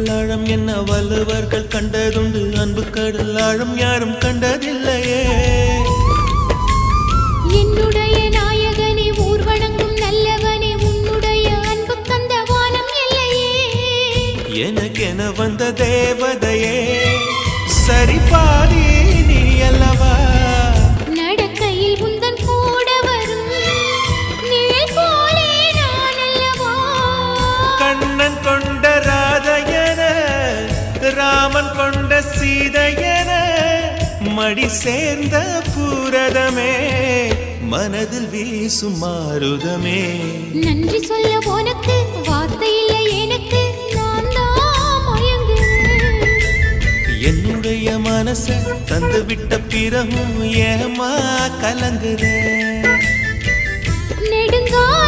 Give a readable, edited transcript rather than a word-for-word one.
ஆழம் என்ன வள்ளுவர்கள் கண்டதுண்டு, அன்பு கடல் ஆழம் யாரும் கண்டதில்லையே. என்னுடைய நாயகனே, ஊர்வணங்கும் நல்லவனே, உன்னுடைய அன்பு கந்த வானம் இல்லையே. எனக்கென வந்த தேவதையே, சரி பாதி நீ அல்லவா. நடக்கையில் உந்தன் கூட வரும் நிழல் போலே நான் அல்லவா. கண்ணன் கொண்ட ராதையன, ராமன் கொண்ட சீதையன, மடி சேர்ந்த பூரதமே, மனதில் வீசும் மாருதமே. நன்றி சொல்ல உனக்கு வார்த்தை இல்லை எனக்கு, நான் தான் மயங்குறேன். என்னுடைய மனச தந்து விட்ட பிறகும் ஏமா கலங்குற. நெடுங்கால